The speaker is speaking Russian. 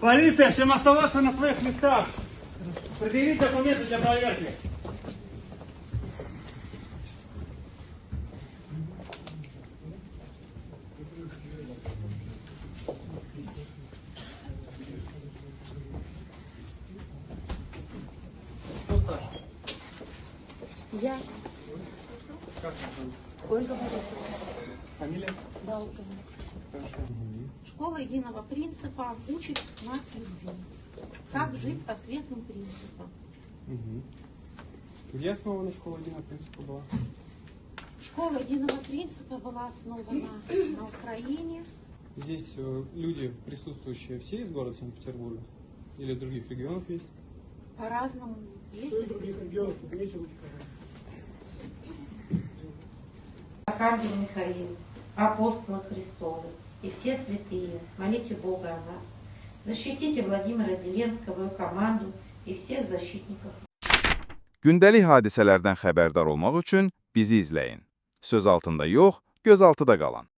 Полиция, всем оставаться на своих местах. Предъявить документы для проверки. Я. Как вас зовут? Ольга Борисовна. Фамилия? Да, Ольга. Хорошо. Школа единого принципа учит нас любви. Как жить по светлым принципам. Где основана школа единого принципа была? Школа единого принципа была основана на Украине. Здесь люди, присутствующие, все из города Санкт-Петербурга? Или из других регионов есть? По-разному. Есть из других регионов. Архангел Михаил, апостолы Христовы и все святые, молите Бога о нас. Защитите Владимира Зеленского и команду и всех защитников. Gündəlik hadisələrdən xəbərdar olmaq üçün bizi izləyin. Söz altında yox, göz altıda qalın.